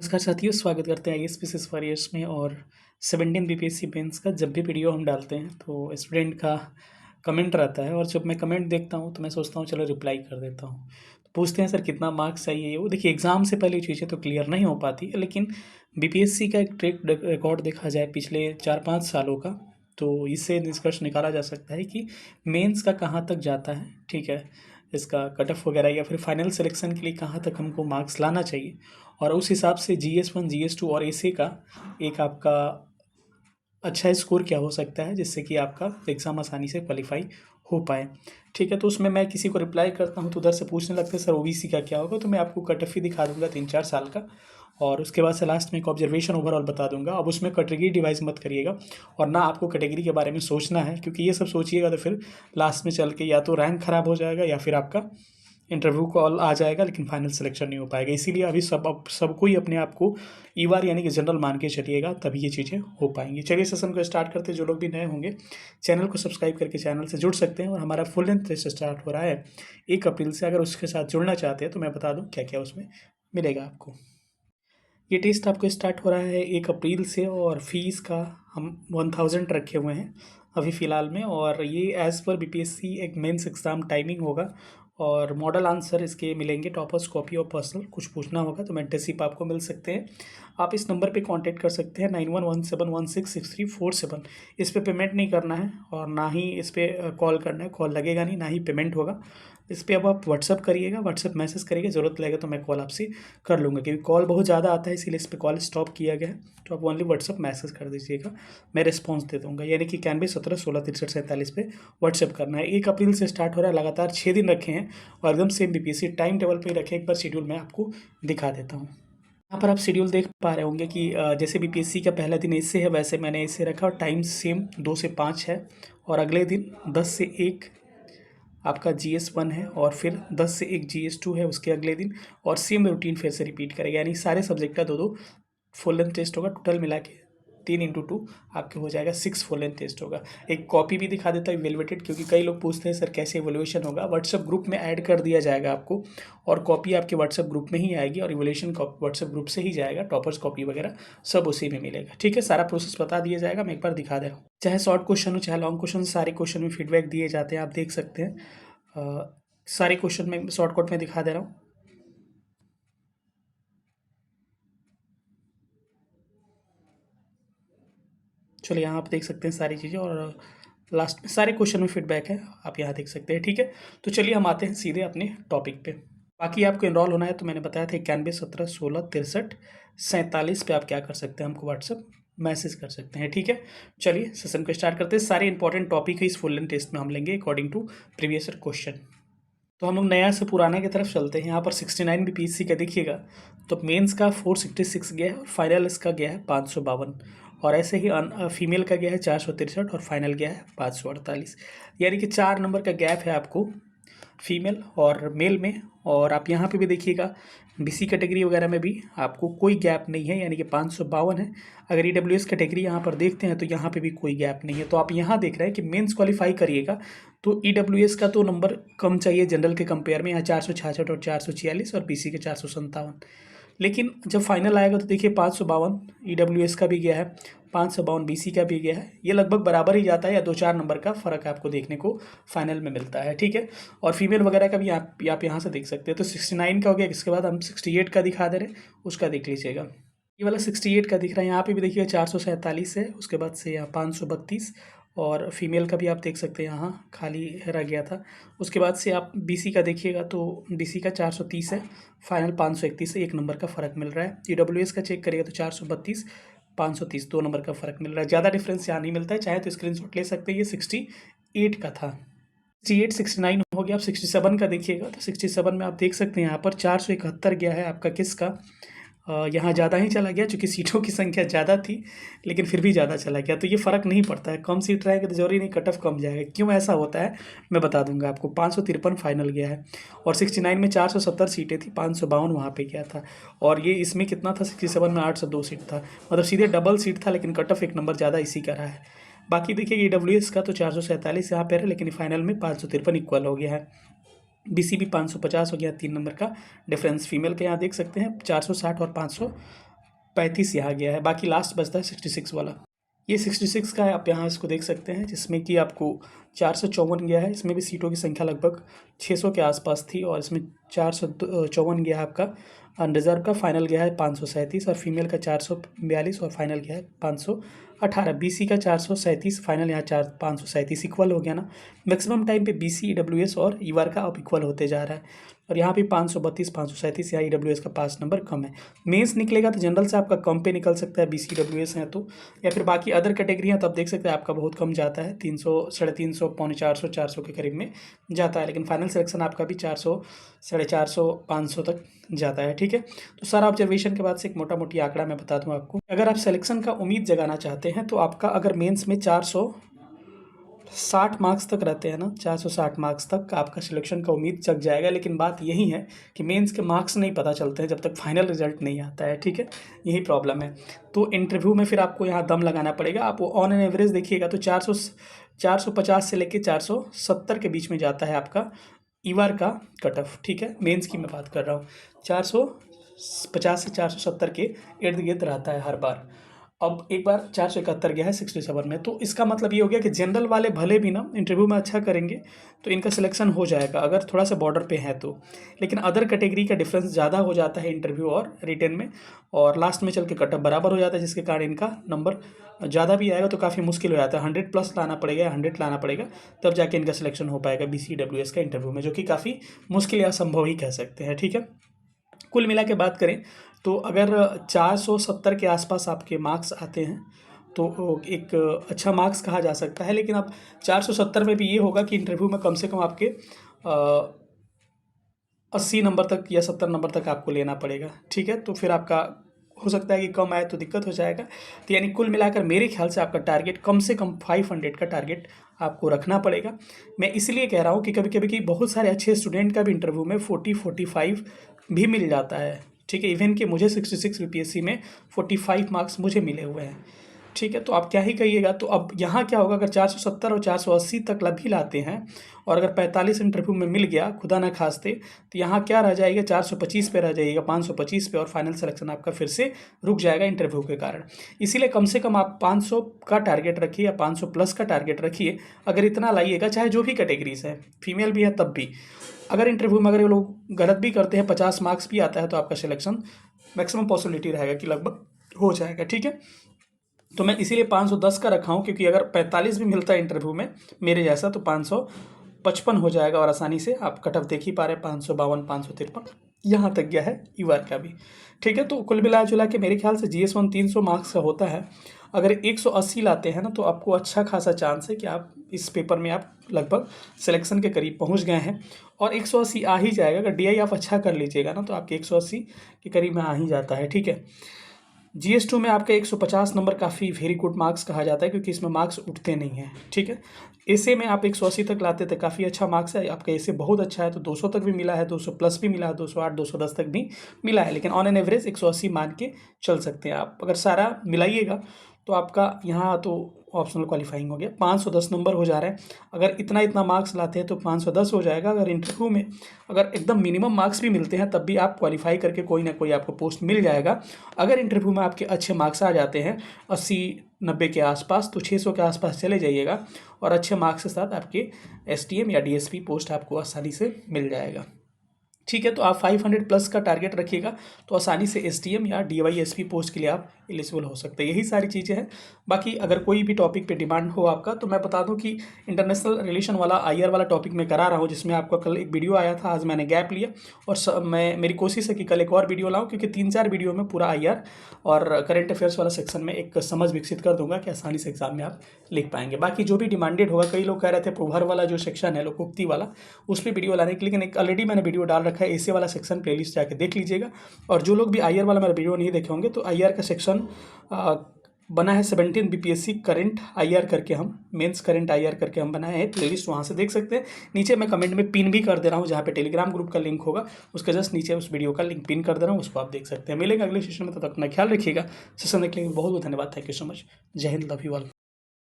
नमस्कार साथियों, स्वागत करते हैं आईएएस वॉरियर्स में। और 17 बीपीएससी मेंस का जब भी वीडियो हम डालते हैं तो स्टूडेंट का कमेंट रहता है, और जब मैं कमेंट देखता हूं तो मैं सोचता हूं चलो रिप्लाई कर देता हूं। तो पूछते हैं सर कितना मार्क्स चाहिए। वो देखिए, एग्ज़ाम से पहले चीज़ें तो क्लियर नहीं हो पाती है, लेकिन बीपीएससी का एक ट्रैक रिकॉर्ड देखा जाए पिछले 4-5 सालों का, तो इससे निष्कर्ष निकाला जा सकता है कि मेंस का कहाँ तक जाता है। ठीक है, इसका कट ऑफ वगैरह या फिर फाइनल सिलेक्शन के लिए कहाँ तक हमको मार्क्स लाना चाहिए, और उस हिसाब से GS1 GS2 और ऐसे का एक आपका अच्छा स्कोर क्या हो सकता है जिससे कि आपका एग्ज़ाम आसानी से क्वालिफाई हो पाए। ठीक है, तो उसमें मैं किसी को रिप्लाई करता हूँ तो उधर से पूछने लगते हैं सर ओबीसी का क्या होगा, तो मैं आपको कट ऑफ ही दिखा दूंगा 3-4 साल का, और उसके बाद से लास्ट में एक ऑब्जर्वेशन ओवरऑल बता दूंगा। अब उसमें कैटेगरी डिवाइस मत करिएगा, और ना आपको कैटेगरी के बारे में सोचना है, क्योंकि ये सब सोचिएगा तो फिर लास्ट में चल के या तो रैंक ख़राब हो जाएगा या फिर आपका इंटरव्यू कॉल आ जाएगा लेकिन फाइनल सिलेक्शन नहीं हो पाएगा। इसीलिए अभी अब सबको ही अपने आप को ईवार यानी कि जनरल मान के चलिएगा, तभी ये चीज़ें हो पाएंगी। चलिए सेशन को स्टार्ट करते हैं। जो लोग भी नए होंगे चैनल को सब्सक्राइब करके चैनल से जुड़ सकते हैं, और हमारा फुल लेंथ टेस्ट स्टार्ट हो रहा है 1 अप्रैल से। अगर उसके साथ जुड़ना चाहते हैं तो मैं बता दूँ क्या क्या उसमें मिलेगा आपको। ये टेस्ट आपको स्टार्ट हो रहा है 1 अप्रैल से, और फीस का हम 1000 रखे हुए हैं अभी फ़िलहाल में। और ये एज़ पर बीपीएससी एक मेंस एग्ज़ाम टाइमिंग होगा, और मॉडल आंसर इसके मिलेंगे। टॉपर्स कॉपी और पर्सनल कुछ पूछना होगा तो मेंटरशिप आपको मिल सकते हैं। आप इस नंबर पे कांटेक्ट कर सकते हैं 9117166347। इस पे पेमेंट नहीं करना है, और ना ही इस पर कॉल करना है। कॉल लगेगा नहीं, ना ही पेमेंट होगा इस पर। अब आप व्हाट्सअप करिएगा, व्हाट्सअप मैसेज करिएगा, ज़रूरत लगेगा तो मैं कॉल आपसे कर लूँगा, क्योंकि कॉल बहुत ज़्यादा आता है इसीलिए इस पर कॉल स्टॉप किया गया है। तो आप ओनली व्हाट्सअप मैसेज कर दीजिएगा, मैं रिस्पॉन्स दे दूँगा। यानी कि 9117166347 पे व्हाट्सअप करना है। 1 अप्रैल से स्टार्ट हो रहा है, लगातार 6 दिन रखे हैं, और एकदम सेम बीपीएससी टाइम टेबल पे ही रखे। एक बार शेड्यूल मैं आपको दिखा देता हूँ। यहाँ पर आप शेड्यूल देख पा रहे होंगे कि जैसे बीपीएससी का पहला दिन इससे है, वैसे मैंने इससे रखा, और टाइम सेम 2 से 5 है। और अगले दिन 10 से 1 आपका GS1 है, और फिर 10 से 1 GS2 है उसके अगले दिन, और सेम रूटीन फिर से रिपीट करेगा। यानी सारे सब्जेक्ट का 2-2 फुल लेंथ टेस्ट होगा। टोटल मिला के 3x2 आपके हो जाएगा 6 फुल लेंथ टेस्ट होगा। एक कॉपी भी दिखा देता है इवेलुएटेड, क्योंकि कई लोग पूछते हैं सर कैसे इवोल्यूशन होगा। व्हाट्सएप ग्रुप में ऐड कर दिया जाएगा आपको, और कॉपी आपके व्हाट्सएप ग्रुप में ही आएगी, और इवोल्यूशन व्हाट्सएप ग्रुप से ही जाएगा। टॉपर्स कॉपी वगैरह सब उसी में मिलेगा। ठीक है, सारा प्रोसेस बता दिया जाएगा। मैं एक बार दिखा दे रहा हूँ। चाहे शॉर्ट क्वेश्चन हो चाहे लॉन्ग क्वेश्चन, सारे क्वेश्चन में फीडबैक दिए जाते हैं, आप देख सकते हैं। सारे क्वेश्चन में शॉर्टकट में दिखा दे रहा हूँ। चलिए, यहाँ आप देख सकते हैं सारी चीज़ें, और लास्ट में सारे क्वेश्चन में फीडबैक है, आप यहाँ देख सकते हैं। ठीक है, तो चलिए हम आते हैं सीधे अपने टॉपिक पे। बाकी आपको इनरोल होना है तो मैंने बताया था 9117166347 पे आप क्या कर सकते हैं, हमको व्हाट्सअप मैसेज कर सकते हैं। ठीक है, चलिए सेशन को स्टार्ट करते हैं। सारे इंपॉर्टेंट टॉपिक है इस फुल लेंथ टेस्ट में हम लेंगे अकॉर्डिंग टू प्रीवियस क्वेश्चन। तो हम लोग नया से पुराने की तरफ चलते हैं। यहाँ पर 69 बीपीएससी का देखिएगा तो मेंस का 466 गया है, और फाइनल इसका गया है 552, और ऐसे ही फीमेल का गया है 463, और फाइनल गया है 548। यानी कि 4 नंबर का गैप है आपको फीमेल और मेल में। और आप यहाँ पे भी देखिएगा बीसी कैटेगरी वगैरह में भी आपको कोई गैप नहीं है, यानी कि 552 है। अगर ईडब्ल्यूएस कैटेगरी यहाँ पर देखते हैं तो यहाँ पे भी कोई गैप नहीं है। तो आप यहाँ देख रहे हैं कि मेंस क्वालिफाई करिएगा तो ईडब्ल्यूएस का तो नंबर कम चाहिए जनरल के कंपेयर में, यहाँ 466 और 446, और बीसी के 457। लेकिन जब फाइनल आएगा तो देखिए 552 ईडब्ल्यूएस का भी गया है, 552 बीसी का भी गया है। ये लगभग बराबर ही जाता है, या 2-4 नंबर का फ़र्क आपको देखने को फाइनल में मिलता है। ठीक है, और फीमेल वगैरह का भी आप यहाँ से देख सकते हैं। तो 69 का हो गया, इसके बाद हम 68 का दिखा दे रहे हैं, उसका देख लीजिएगा। ये वाला 68 का दिख रहा है, यहाँ पे भी देखिए 447 है, उसके बाद से यहाँ 532, और फीमेल का भी आप देख सकते हैं यहाँ खाली रह गया था। उसके बाद से आप बीसी का देखिएगा तो बीसी का 430 है, फाइनल 531 से 1 नंबर का फ़र्क मिल रहा है। ईडब्ल्यूएस का चेक करिएगा तो 432 530 2 नंबर का फ़र्क मिल रहा है। ज़्यादा डिफरेंस यहाँ नहीं मिलता है, चाहे तो स्क्रीनशॉट ले सकते हैं। ये 68 का था, 68 69 हो गया। आप 67 का देखिएगा तो 67 में आप देख सकते हैं यहाँ पर 471 गया है आपका किसका, यहाँ ज़्यादा ही चला गया, चूँकि सीटों की संख्या ज़्यादा थी, लेकिन फिर भी ज़्यादा चला गया। तो ये फ़र्क नहीं पड़ता है, कम सीट रहेगा तो जरूरी नहीं कट ऑफ कम जाएगा। क्यों ऐसा होता है मैं बता दूंगा आपको। 553 फाइनल गया है, और 69 में 470 सीटें थी, 552 वहाँ पे गया था। और ये इसमें कितना था, 67 में 802 सीट था, मतलब सीधे डबल सीट था, लेकिन कट ऑफ 1 नंबर ज़्यादा इसी का रहा है। बाकी देखिए ईडब्ल्यूएस का तो 447 यहाँ पर है, लेकिन फाइनल में 553 इक्वल हो गया है। बीसीबी 550 हो गया 3 नंबर का डिफरेंस। फीमेल के यहाँ देख सकते हैं 460 और 535 यहाँ गया है। बाकी लास्ट बचता है 66 वाला। ये 66 का है, आप यहाँ इसको देख सकते हैं, जिसमें कि आपको 454 गया है। इसमें भी सीटों की संख्या लगभग 600 के आसपास थी और इसमें 454 गया है आपका। अनरिजर्व का फाइनल गया है 537 और फीमेल का 442 और फाइनल गया है 518। बीसी का 437 फाइनल, यहाँ 537 इक्वल हो गया ना। मैक्सिमम टाइम पे बीसी ईडब्ल्यूएस और ईवार का अब इक्वल होते जा रहा है और यहाँ पे 532 537 यहाँ ईडब्ल्यूएस का 5 नंबर कम है। मेंस निकलेगा तो जनरल से आपका कम पे निकल सकता है, बीसी ईडब्ल्यूएस है तो, या फिर बाकी अदर कैटेगरी हैं तो आप देख सकते हैं आपका बहुत कम जाता है, 300 350 पौने 400 400 के करीब में जाता है। लेकिन फाइनल सिलेक्शन आपका भी 400 450 500 तक जाता है। ठीक है, तो सारा ऑब्जर्वेशन के बाद से एक मोटा मोटी आंकड़ा मैं बता दूं आपको। अगर आप सिलेक्शन का उम्मीद जगाना चाहते हैं तो आपका अगर मेंस में 460 मार्क्स तक रहते हैं ना, 460 मार्क्स तक आपका सिलेक्शन का उम्मीद जग जाएगा। लेकिन बात यही है कि मेंस के मार्क्स नहीं पता चलते हैं जब तक फाइनल रिजल्ट नहीं आता है। ठीक है, यही प्रॉब्लम है। तो इंटरव्यू में फिर आपको यहाँ दम लगाना पड़ेगा। आप ऑन एन एवरेज देखिएगा तो 450 से लेकर 470 के बीच में जाता है आपका ईवार का कट ऑफ। ठीक है, मेंस की मैं बात कर रहा हूँ, 450 से 470 के इर्द गिर्द रहता है हर बार। अब एक बार 471 गया है 67 में, तो इसका मतलब ये हो गया कि जनरल वाले भले भी ना इंटरव्यू में अच्छा करेंगे तो इनका सिलेक्शन हो जाएगा अगर थोड़ा सा बॉर्डर पे है तो। लेकिन अदर कैटेगरी का डिफरेंस ज़्यादा हो जाता है इंटरव्यू और रिटन में, और लास्ट में चल के कट ऑफ बराबर हो जाता है, जिसके कारण इनका नंबर ज़्यादा भी आएगा तो काफ़ी मुश्किल हो जाता है। 100+ लाना पड़ेगा, 100 लाना पड़ेगा, तब जाके इनका सिलेक्शन हो पाएगा BCWS का इंटरव्यू में, जो कि काफ़ी मुश्किल या असंभव ही कह सकते हैं। ठीक है, कुल मिला के बात करें तो अगर 470 के आसपास आपके मार्क्स आते हैं तो एक अच्छा मार्क्स कहा जा सकता है। लेकिन अब 470 में भी ये होगा कि इंटरव्यू में कम से कम आपके 80 नंबर तक या 70 नंबर तक आपको लेना पड़ेगा। ठीक है, तो फिर आपका हो सकता है कि कम आए तो दिक्कत हो जाएगा। तो यानी कुल मिलाकर मेरे ख्याल से आपका टारगेट कम से कम 500 का टारगेट आपको रखना पड़ेगा। मैं इसलिए कह रहा हूँ कि कभी कभी कि बहुत सारे अच्छे स्टूडेंट का भी इंटरव्यू में 40-45 भी मिल जाता है। ठीक है, इवन कि मुझे 66 BPSC में 45 मार्क्स मुझे मिले हुए हैं। ठीक है, तो आप क्या ही कहिएगा। तो अब यहाँ क्या होगा, अगर 470 और 480 तक भी लाते हैं और अगर 45 इंटरव्यू में मिल गया खुदा ना खास्ते, तो यहाँ क्या रह जाएगा, 425 पे रह जाइएगा, 525 पे, और फाइनल सिलेक्शन आपका फिर से रुक जाएगा इंटरव्यू के कारण। इसीलिए कम से कम आप 500 का टारगेट रखिए या 500+ का टारगेट रखिए। अगर इतना लाइएगा, चाहे जो भी कैटेगरीज है, फीमेल भी है तब भी, अगर इंटरव्यू में अगर ये लोग गलत भी करते हैं, 50 मार्क्स भी आता है, तो आपका सिलेक्शन मैक्सिमम पॉसिबिलिटी रहेगा कि लगभग हो जाएगा। ठीक है, तो मैं इसीलिए 510 का रखा हूँ, क्योंकि अगर 45 भी मिलता है इंटरव्यू में मेरे जैसा तो 555 हो जाएगा और आसानी से आप कट ऑफ देख ही पा रहे हैं, 552 553 यहाँ तक गया है ईवार का भी। ठीक है, तो कुल मिला जुला के मेरे ख्याल से GS1 300 मार्क्स का होता है। अगर 180 लाते हैं ना तो आपको अच्छा खासा चांस है कि आप इस पेपर में आप लगभग सिलेक्शन के करीब पहुंच गए हैं, और 180 आ ही जाएगा। अगर DI आप अच्छा कर लीजिएगा ना तो आपके 180 के करीब में आ ही जाता है। ठीक है, GS2 में आपका 150 नंबर काफ़ी वेरी गुड मार्क्स कहा जाता है, क्योंकि इसमें मार्क्स उठते नहीं हैं। ठीक है, एसे में आप 180 तक लाते थे, काफ़ी अच्छा मार्क्स है आपका। एसे बहुत अच्छा है, तो 200 तक भी मिला है, 200+ भी मिला है, 208 210 तक भी मिला है। लेकिन ऑन एन एवरेज 180 मान के चल सकते हैं आप। अगर सारा मिलाइएगा तो आपका यहाँ तो ऑप्शनल क्वालिफाइंग हो गया, 510 नंबर हो जा रहा है। अगर इतना मार्क्स लाते हैं तो 510 हो जाएगा। अगर इंटरव्यू में अगर एकदम मिनिमम मार्क्स भी मिलते हैं तब भी आप क्वालिफाई करके कोई ना कोई आपको पोस्ट मिल जाएगा। अगर इंटरव्यू में आपके अच्छे मार्क्स आ जाते हैं 80-90 के आसपास, तो 600 के आसपास चले जाइएगा और अच्छे मार्क्स के साथ आपके STM या DSP पोस्ट आपको आसानी से मिल जाएगा। ठीक है, तो आप 500+ का टारगेट रखिएगा तो आसानी से STM या DYSP पोस्ट के लिए आप एलिजिबल हो सकते हैं। यही सारी चीज़ें हैं। बाकी अगर कोई भी टॉपिक पे डिमांड हो आपका, तो मैं बता दूं कि इंटरनेशनल रिलेशन वाला IR वाला टॉपिक मैं करा रहा हूं, जिसमें आपका कल एक वीडियो आया था, आज मैंने गैप लिया, और मेरी कोशिश है कि कल एक और वीडियो लाऊँ, क्योंकि 3-4 वीडियो में पूरा IR और करंट अफेयर्स वाला सेक्शन में एक समझ विकसित कर दूंगा कि आसानी से एग्जाम में आप लिख पाएंगे। बाकी जो भी डिमांडेड होगा, कई लोग कह रहे थे प्रोभर वाला जो सेक्शन है लोकोक्ति वाला, उस पर वीडियो लाने के लिए, लेकिन ऑलरेडी मैंने वीडियो डाल रखा है। ऐसे वाला सेक्शन प्लेलिस्ट जाके देख लीजिएगा। और जो लोग भी IR वाला मेरा वीडियो नहीं देखे होंगे, तो IR का सेक्शन बना है 17 BPSC करंट IR करके, हम मेंस करंट IR करके हम बनाए हैं प्लेलिस्ट, वहाँ से देख सकते हैं। नीचे मैं कमेंट में पिन भी कर दे रहा हूँ, जहाँ पे टेलीग्राम ग्रुप का लिंक होगा उसके जस्ट नीचे उस वीडियो का लिंक पिन कर दे रहा हूँ, उसको आप देख सकते हैं। मिलेंगे अगले सेशन में, तब तक अपना ख्याल रखिएगा। सेशन देखने के लिए बहुत बहुत धन्यवाद। Thank you so much. जय हिंद, लव यू ऑल।